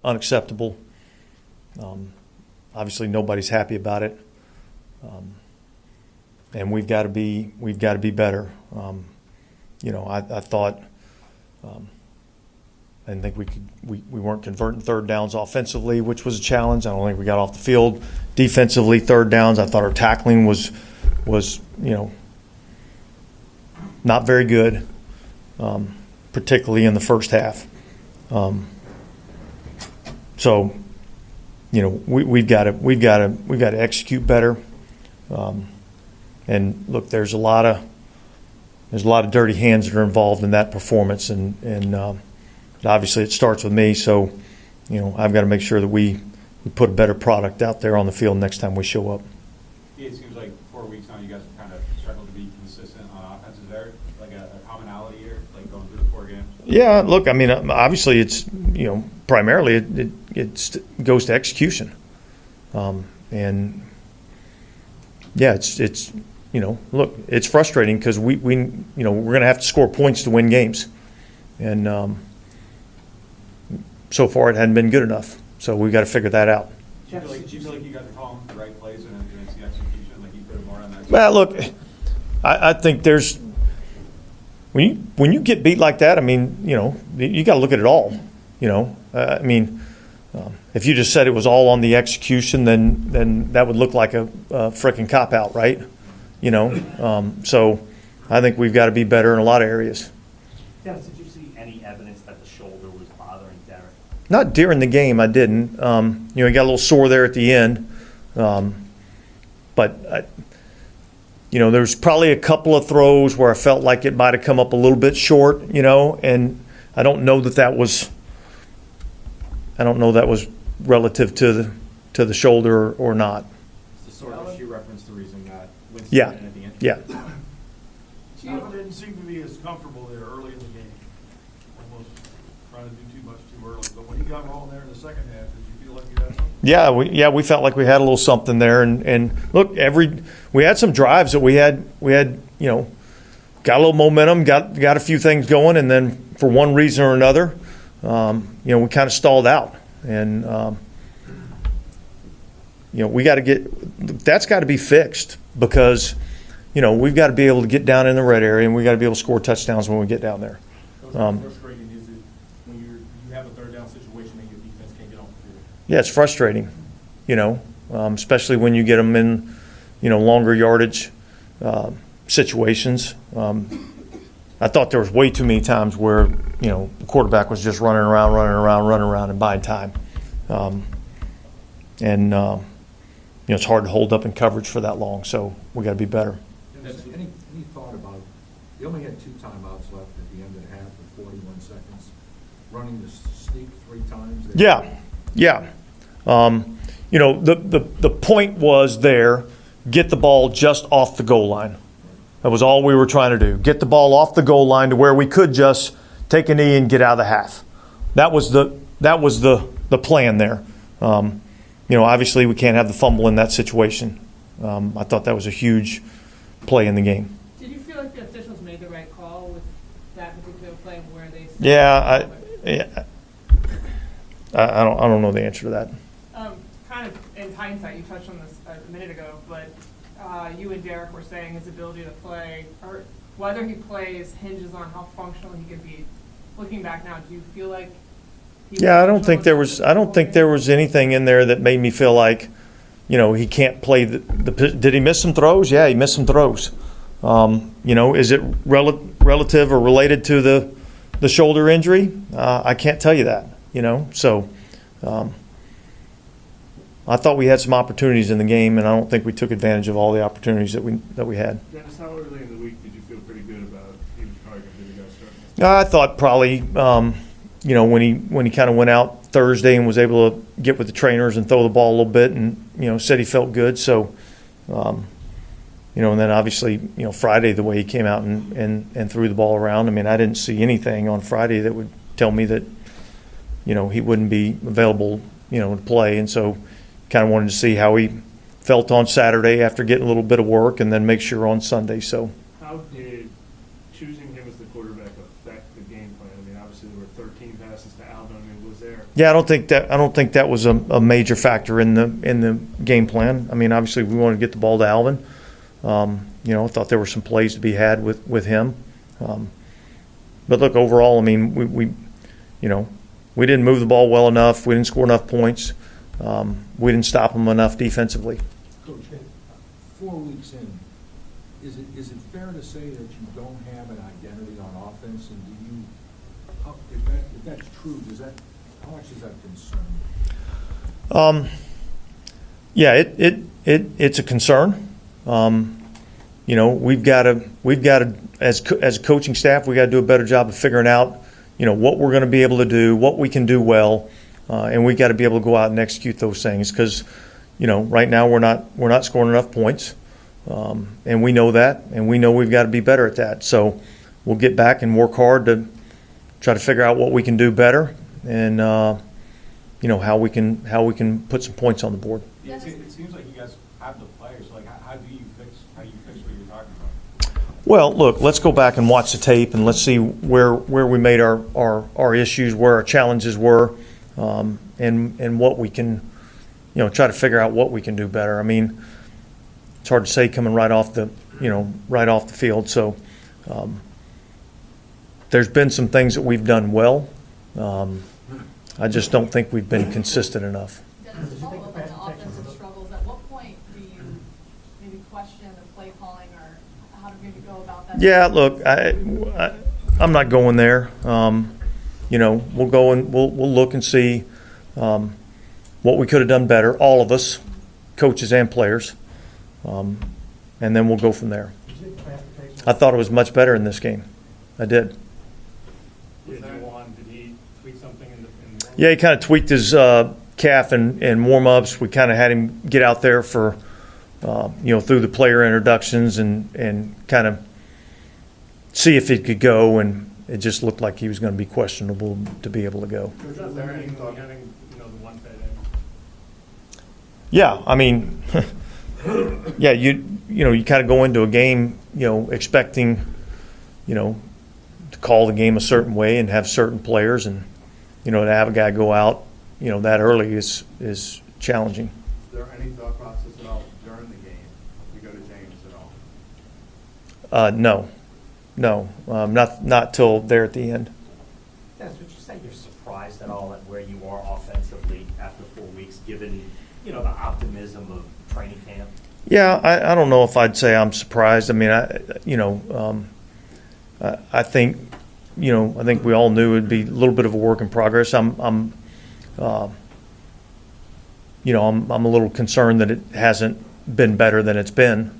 unacceptable. Obviously, nobody's happy about it, and we've got to be better. I thought. I didn't think we weren't converting third downs offensively, which was a challenge. I don't think we got off the field defensively. Third downs, I thought our tackling was not very good, particularly in the first half. So, we've got to execute better. And look, there's a lot of dirty hands that are involved in that performance, and obviously it starts with me. So, I've got to make sure that we put a better product out there on the field next time we show up. Yeah, it seems like 4 weeks now you guys have kind of struggled to be consistent on offense. Is there like a commonality here, like going through the 4 games? Yeah, look, I mean, obviously it's, primarily it goes to execution. And yeah, it's look, it's frustrating because we we're going to have to score points to win games. And so far it hadn't been good enough. So we've got to figure that out. Do you feel like you got to call them the right plays and it's the execution, like you put it more on that? Well, look, I think there's when you get beat like that, I mean, you got to look at it all. I mean, if you just said it was all on the execution, then that would look like a frickin' cop out, right? So I think we've got to be better in a lot of areas. Dennis, did you see any evidence that the shoulder was bothering Derek? Not during the game, I didn't. He got a little sore there at the end, but there's probably a couple of throws where I felt like it might have come up a little bit short, and I don't know that was relative to the shoulder or not. It's the sort of issue reference the reason that Winston Yeah. at the end. Yeah. Tampa didn't seem to be as comfortable there early in the game. Almost trying to do too much too early. But when you got rolling there in the second half, did you feel like you had something? We felt like we had a little something there, and look, we had some drives that we had got a little momentum, got a few things going, and then for one reason or another, we kind of stalled out, and we got to that's got to be fixed because we've got to be able to get down in the red area, and we got to be able to score touchdowns when we get down there. Frustrating is it when you have a third down situation and your defense can't get off the field? Yeah, it's frustrating, especially when you get them in, longer yardage situations. I thought there was way too many times where, the quarterback was just running around and buying time. It's hard to hold up in coverage for that long, so we got to be better. Any thought about, you only had 2 timeouts left at the end of the half with 41 seconds, running the sneak 3 times? Yeah. The point was there, get the ball just off the goal line. That was all we were trying to do. Get the ball off the goal line to where we could just take a knee and get out of the half. That was the plan there. Obviously we can't have the fumble in that situation. I thought that was a huge play in the game. Did you feel like the officials made the right call with that particular play where they said I don't know the answer to that. Kind of in hindsight, you touched on this a minute ago, but you and Derek were saying his ability to play, or whether he plays, hinges on how functional he could be. Looking back now, do you feel like? I don't think there was anything in there that made me feel like, he can't play did he miss some throws? Yeah, he missed some throws. Is it relative or related to the shoulder injury? I can't tell you that, So I thought we had some opportunities in the game, and I don't think we took advantage of all the opportunities that we had. Dennis, how early in the week did you feel pretty good about he was probably going to be the guy starting? I thought probably, when he kind of went out Thursday and was able to get with the trainers and throw the ball a little bit, and said he felt good. So, and then obviously, Friday the way he came out and threw the ball around. I mean, I didn't see anything on Friday that would tell me that, he wouldn't be available, to play, and so kind of wanted to see how he felt on Saturday after getting a little bit of work, and then make sure on Sunday. So, how did choosing him as the quarterback affect the game plan? I mean, obviously there were 13 passes to Alvin. I mean, was there Yeah, I don't think that was a major factor in the game plan. I mean, obviously we wanted to get the ball to Alvin. I thought there were some plays to be had with him. But look, overall, I mean, we didn't move the ball well enough. We didn't score enough points. We didn't stop them enough defensively. Coach, 4 weeks in, is it fair to say that you don't have an identity on offense? And do you, if that's true, how much does that concern you? Yeah, it's a concern. We've got to as a coaching staff, we got to do a better job of figuring out, what we're going to be able to do, what we can do well, and we got to be able to go out and execute those things because, right now we're not scoring enough points, and we know that, and we know we've got to be better at that. So we'll get back and work hard to try to figure out what we can do better, and how we can put some points on the board. It seems like you guys have the players. Like, how do you fix what you're talking about? Well, look, let's go back and watch the tape, and let's see where we made our issues, where our challenges were, and what we can, try to figure out what we can do better. I mean, it's hard to say coming right off the field. So there's been some things that we've done well. I just don't think we've been consistent enough. Dennis, to follow up on the offensive struggles, at what point do you maybe question the play calling or how to maybe go about that? Yeah, look, I'm not going there. We'll go and we'll look and see what we could have done better, all of us, coaches and players, and then we'll go from there. I thought it was much better in this game. I did. Did he tweak something in the Yeah, he kind of tweaked his calf in warm-ups. We kind of had him get out there for, through the player introductions and kind of see if it could go, and it just looked like he was going to be questionable to be able to go. Was there any thought having, the one tight end? Yeah, I mean, yeah, you kind of go into a game, expecting, to call the game a certain way and have certain players, and to have a guy go out, that early is challenging. Is there any thought process at all during the game to go to James at all? No, not till there at the end. Dennis, would you say you're surprised at all at where you are offensively after 4 weeks, given, the optimism of training camp? Yeah, I don't know if I'd say I'm surprised. I mean, I think we all knew it'd be a little bit of a work in progress. I'm a little concerned that it hasn't been better than it's been,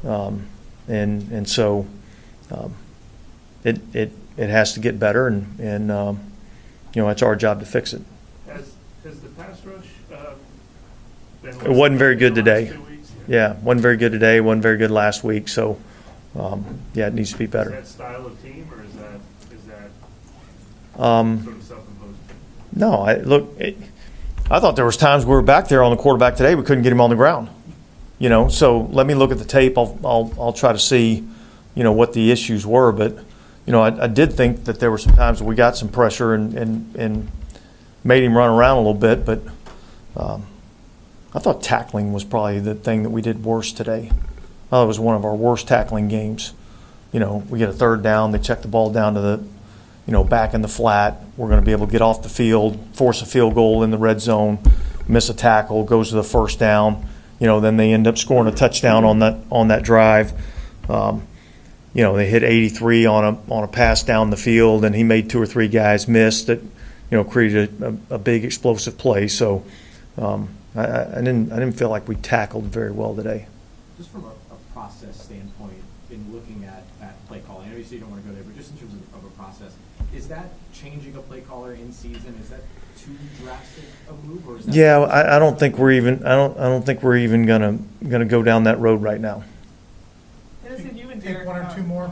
and so it has to get better, and it's our job to fix it. Has the pass rush been? It wasn't very good today. 2 weeks? Yeah, wasn't very good today. Wasn't very good last week. So, it needs to be better. Is that style of team, or is that Um, sort of self-imposed? No, I thought there was times we were back there on the quarterback today. We couldn't get him on the ground. So let me look at the tape. I'll try to see, what the issues were. But, I did think that there were some times we got some pressure and made him run around a little bit. But I thought tackling was probably the thing that we did worst today. I thought it was one of our worst tackling games. We get a third down. They check the ball down to the, back in the flat. We're going to be able to get off the field, force a field goal in the red zone, miss a tackle, goes to the first down. Then they end up scoring a touchdown on that drive. They hit 83 on a pass down the field, and he made 2 or 3 guys miss that, created a big explosive play. So I didn't feel like we tackled very well today. Just from a process standpoint, in looking at play calling, I know you say you don't want to go there, but just in terms of a process, is that changing a play caller in season? Is that too drastic a move, or is that? Yeah, I don't think we're even. I don't think we're even gonna go down that road right now. Dennis, if you and Take Derek one or talk- two more.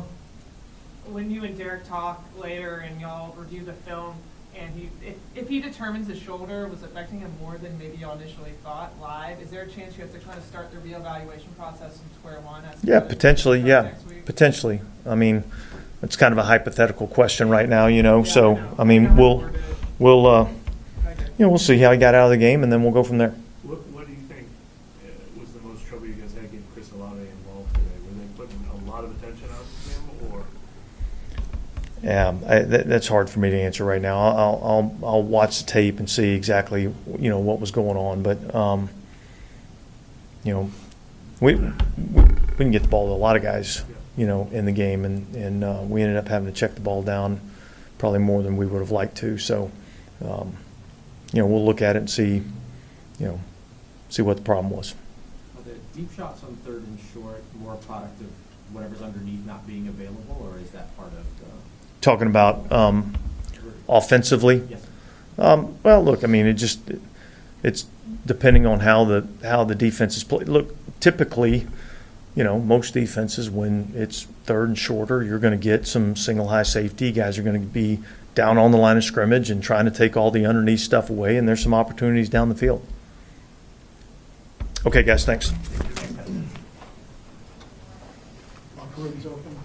when you and Derek talk later and y'all review the film, and if he determines his shoulder was affecting him more than maybe y'all initially thought live, is there a chance you have to kind of start the reevaluation process from square one? Yeah, potentially. Yeah, Next week? potentially. I mean, it's kind of a hypothetical question right now, Yeah, So know. I mean, know how we'll worded it. we'll I get it. we'll see how he got out of the game, and then we'll go from there. What do you think was the most trouble you guys had getting Chris Olave involved today? Were they putting a lot of attention on him, or? Yeah, that's hard for me to answer right now. I'll watch the tape and see exactly what was going on, but we didn't get the ball to a lot of guys in the game, and we ended up having to check the ball down probably more than we would have liked to. So we'll look at it and see what the problem was. Are the deep shots on third and short more a product of whatever's underneath not being available, or is that part of the? Talking about offensively. Yes. Well, look, I mean, it's depending on how the defense is played. Look, typically, most defenses, when it's third and shorter, you're going to get some single high safety. Guys are going to be down on the line of scrimmage and trying to take all the underneath stuff away, and there's some opportunities down the field. Okay, guys, thanks. Locker room's open.